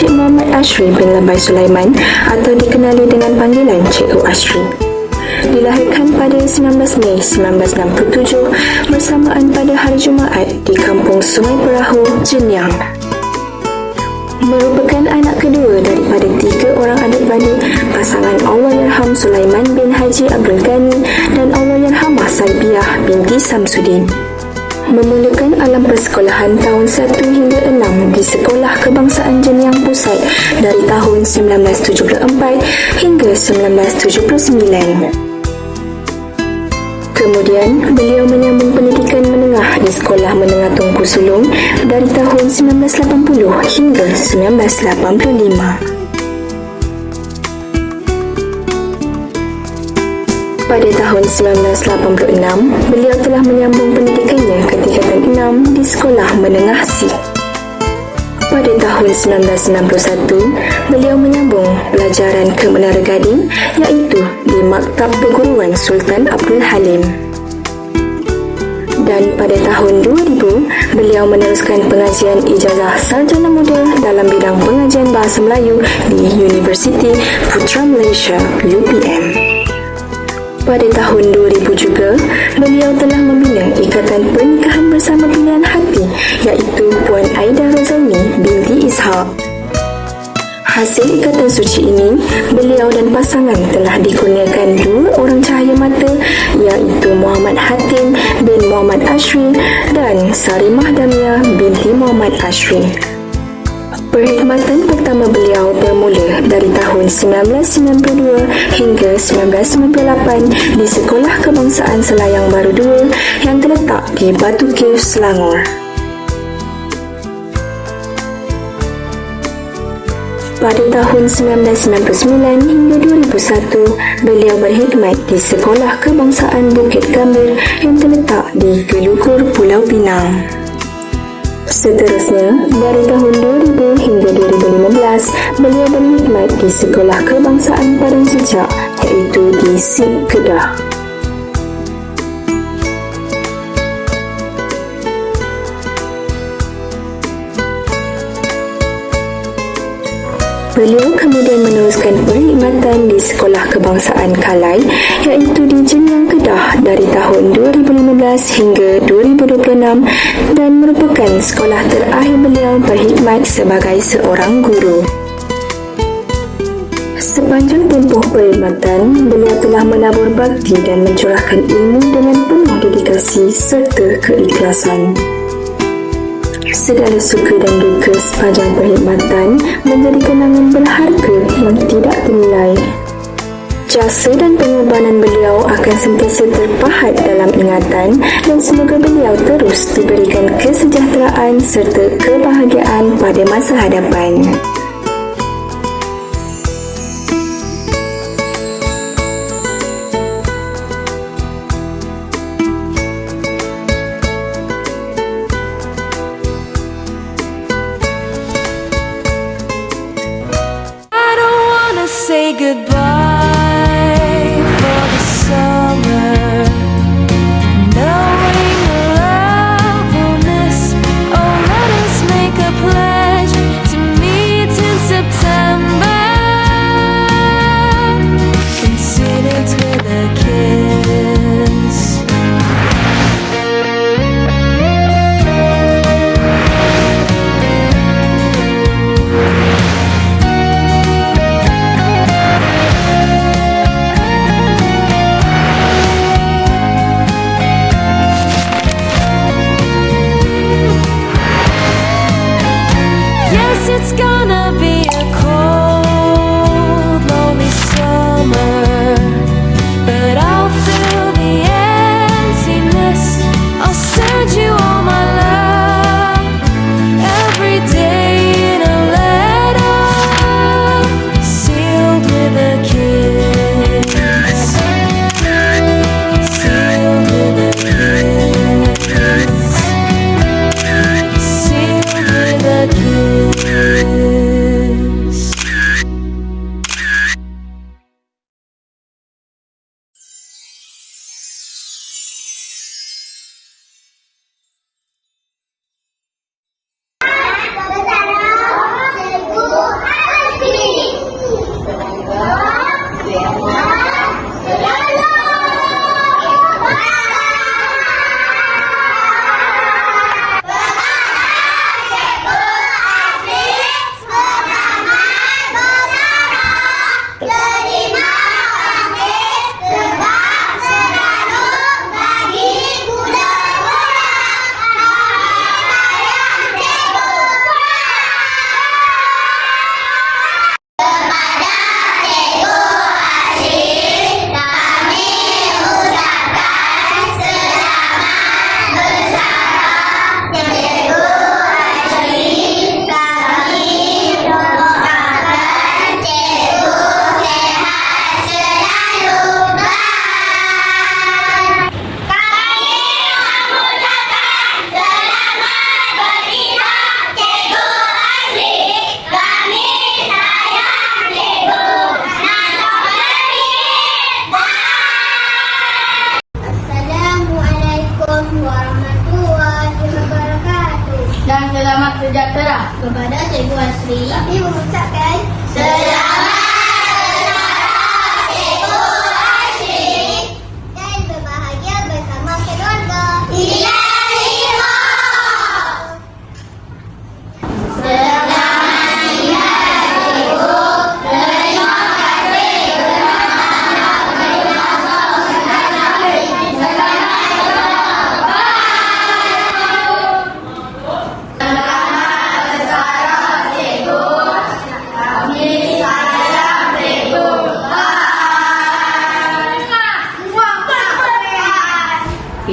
Encik Muhammad Ashri bin Labai Sulaiman atau dikenali dengan panggilan Cikgu Ashri. Dilahirkan pada 19 Mei 1967 bersamaan pada hari Jumaat di Kampung Sungai Perahu, Jenyang. Merupakan anak kedua daripada 3 orang adik-beradik pasangan Allahyarham Sulaiman bin Haji Abdul Ghani dan Allahyarhamah Salbiah binti Samsudin. Memulakan alam persekolahan tahun 1 hingga 6 di Sekolah Kebangsaan Jenyang Pusat dari tahun 1974 hingga 1979. Kemudian, beliau menyambung pendidikan menengah di Sekolah Menengah Tunku Sulong dari tahun 1980 hingga 1985. Pada tahun 1986, beliau telah menyambung pendidikannya ke tingkatan 6 di Sekolah Menengah C. Pada tahun 1991, beliau menyambung pelajaran ke Menara Gading iaitu di Maktab Perguruan Sultan Abdul Halim. Dan pada tahun 2000, beliau meneruskan pengajian ijazah sarjana muda dalam bidang pengajian Bahasa Melayu di Universiti Putra Malaysia UPM. Pada tahun 2000 juga, beliau telah membina Ikatan Pernikahan Bersama Pilihan Hati iaitu Puan Aida Rozaini binti Ishaq. Hasil ikatan suci ini, beliau dan pasangan telah dikurniakan 2 orang cahaya mata iaitu Muhammad Hatim bin Muhammad Ashri dan Sarimah Damia binti Muhammad Ashri. Perkhidmatan pertama beliau bermula dari tahun 1992 hingga 1998 di Sekolah Kebangsaan Selayang Baru 2 yang terletak di Batu Caves, Selangor. Pada tahun 1999 hingga 2001, beliau berkhidmat di Sekolah Kebangsaan Bukit Gambir yang terletak di Gelugur, Pulau Pinang. Seterusnya, dari tahun 2000 hingga 2015, beliau berkhidmat di Sekolah Kebangsaan Padang Sejak iaitu di SIP Kedah. Beliau kemudian meneruskan perkhidmatan di Sekolah Kebangsaan Kalai iaitu di Jenyang Kedah dari tahun 2015 hingga 2026 dan merupakan sekolah terakhir beliau berkhidmat sebagai seorang guru. Sepanjang tempoh perkhidmatan, beliau telah menabur bakti dan mencurahkan ilmu dengan penuh dedikasi serta keikhlasan. Segala suka dan duka sepanjang perkhidmatan menjadi kenangan berharga yang tidak ternilai. Jasa dan pengorbanan beliau akan sentiasa terpahat dalam ingatan dan semoga beliau terus diberikan kesejahteraan serta kebahagiaan pada masa hadapan. Say goodbye for the summer, knowing love will miss. Oh, let us make a pledge to meet sejahtera. Kepada Cikgu Asri, kami mengucapkan selamat Cikgu Asri dan berbahagia bersama keluarga. Ilahi-Allah.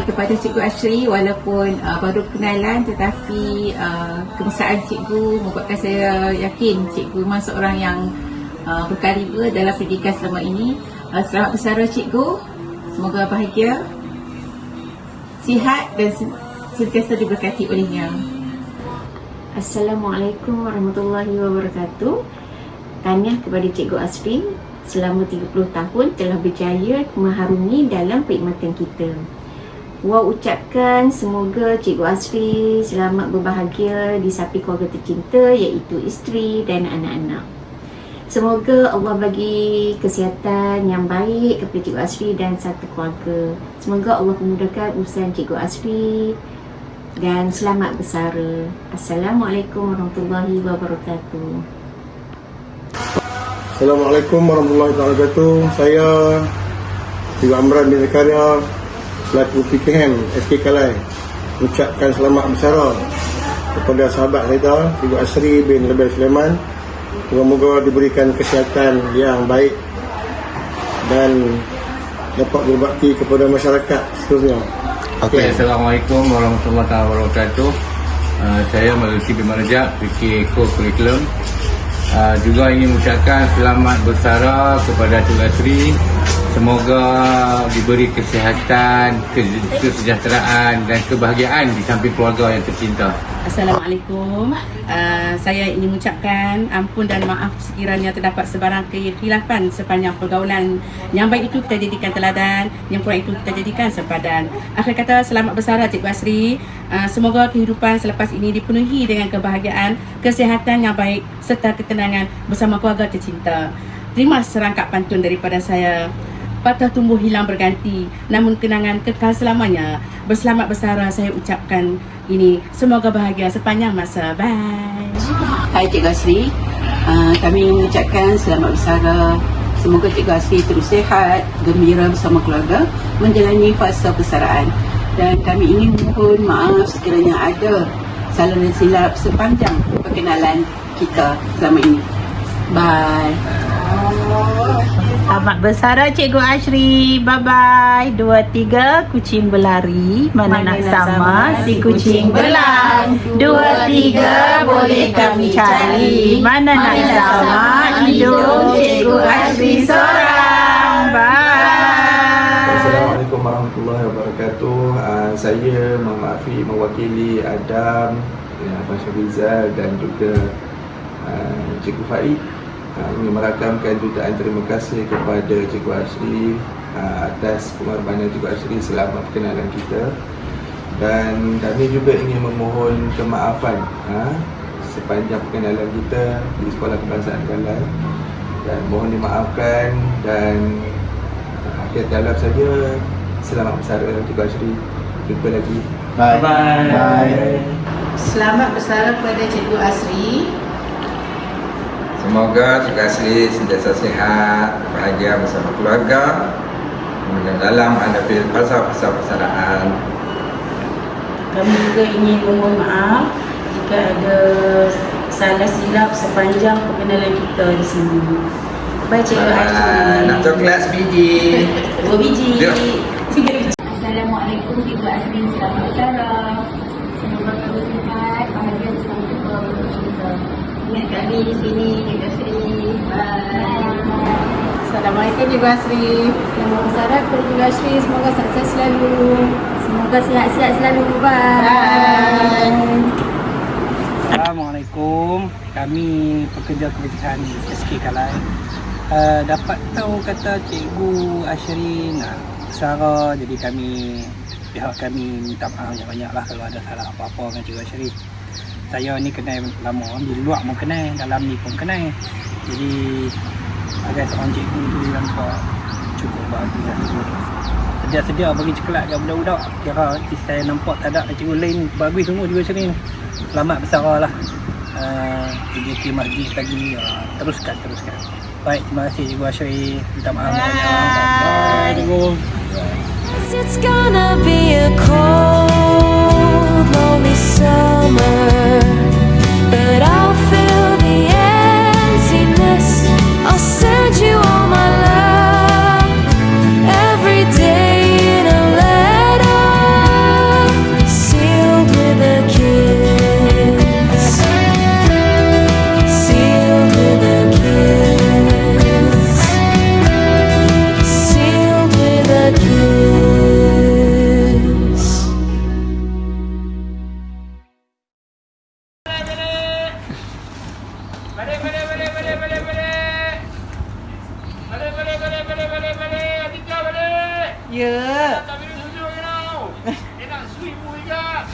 Kepada Cikgu Asri, walaupun baru kenalan tetapi kemesraan Cikgu membuatkan saya yakin Cikgu memang seorang yang berkaliber dalam pendidikan selama ini. Selamat bersara Cikgu, semoga bahagia, sihat dan sentiasa diberkati olehnya. Assalamualaikum warahmatullahi wabarakatuh. Tahniah kepada Cikgu Asri, selama 30 tahun telah berjaya mengharungi dalam perkhidmatan kita. Ucapkan semoga Cikgu Asri selamat berbahagia di samping keluarga tercinta iaitu isteri dan anak-anak. Semoga Allah bagi kesihatan yang baik kepada Cikgu Asri dan satu keluarga. Semoga Allah memudahkan urusan Cikgu Asri dan selamat bersara. Assalamualaikum warahmatullahi wabarakatuh. Assalamualaikum warahmatullahi wabarakatuh. Saya Cikgu Amran bin Zakaria selaku PKM SK Kalai ucapkan selamat bersara kepada sahabat kita Cikgu Asri bin Lebel Sulaiman. Moga-moga diberikan kesihatan yang baik dan dapat berbakti kepada masyarakat seterusnya. Okay. Assalamualaikum warahmatullahi wabarakatuh. Saya Malusi bin Marjak, fikir co-curriculum. Juga ingin mengucapkan selamat bersara kepada Cikgu Asri. Semoga diberi kesihatan, kesejahteraan dan kebahagiaan di samping keluarga yang tercinta. Assalamualaikum. Saya ingin mengucapkan ampun dan maaf sekiranya terdapat sebarang kekhilafan sepanjang pergaulan. Yang baik itu kita jadikan teladan, yang kurang itu kita jadikan sempadan. Akhir kata, selamat bersara Cikgu Asri. Semoga kehidupan selepas ini dipenuhi dengan kebahagiaan, kesihatan yang baik serta ketenangan bersama keluarga tercinta. Terima serangkap pantun daripada saya. Patah tumbuh hilang berganti, namun kenangan kekal selamanya. Berselamat bersara saya ucapkan ini. Semoga bahagia sepanjang masa. Bye. Hai Cikgu Asri, kami mengucapkan selamat bersara. Semoga Cikgu Asri terus sihat, gembira bersama keluarga menjalani fasa persaraan. Dan kami ingin mohon maaf sekiranya ada salah dan silap sepanjang perkenalan kita selama ini. Bye. Selamat bersara Cikgu Asri. Bye-bye. 2, 3, kucing berlari. Mana nak sama si kucing belang. 2, 3, boleh kami cari. Mana nak sama hidung Cikgu Asri seorang. Bye. Assalamualaikum warahmatullahi wabarakatuh. Saya Muhammad Afi mewakili Adam, Abang Syafizal dan juga Cikgu Faid. Ingin merakamkan jutaan terima kasih kepada Cikgu Asri atas pengorbanan Cikgu Asri selama perkenalan kita. Dan kami juga ingin memohon kemaafan sepanjang perkenalan kita di Sekolah Kebangsaan Kalai. Dan mohon dimaafkan dan akhir kalam saja, selamat bersara Cikgu Asri. Jumpa lagi. Bye. Bye. Selamat bersara kepada Cikgu Asri. Semoga Cikgu Asri sentiasa sihat, bahagia bersama keluarga dalam menghadapi fasa-fasa persaraan. Kami juga ingin memohon maaf jika ada salah silap sepanjang perkenalan kita di sini. Baik Cikgu Asri. Nak coklat sebiji. 2 biji. 3 biji. Assalamualaikum Cikgu Asri. Selamat bersara. Semoga terus sihat, bahagia bersama keluarga tercinta. Ingat kami di sini Cikgu Asri. Bye. Assalamualaikum Cikgu Asri. Selamat bersara kepada Cikgu Asri. Semoga sukses selalu. Semoga sihat-sihat selalu. Bye. Assalamualaikum. Kami pekerja kebajikan SK Kalai. Dapat tahu kata Cikgu Asri nak bersara, jadi pihak kami minta maaf banyak-banyak lah kalau ada salah apa-apa dengan Cikgu Asri. saya ni kenal lama, di luar pun kenal, dalam ni pun kenal. Jadi agak seorang cikgu tu nampak cukup bagus lah cikgu tu. Sedia-sedia bagi ceklat kat budak-budak. Kira saya nampak tak ada cikgu lain bagus semua juga macam ni. Selamat bersara lah. PJK Masjid lagi, teruskan. Baik, terima kasih Cikgu Ashri. Minta maaf banyak. Bye cikgu. It's gonna be a cold, lonely summer, but I'll fill the emptiness. I'll send you all my love every day in a letter, sealed with a kiss, sealed with a kiss, sealed with a kiss. Ya. Tak minum susu ke tau? Dia nak sweet pun juga.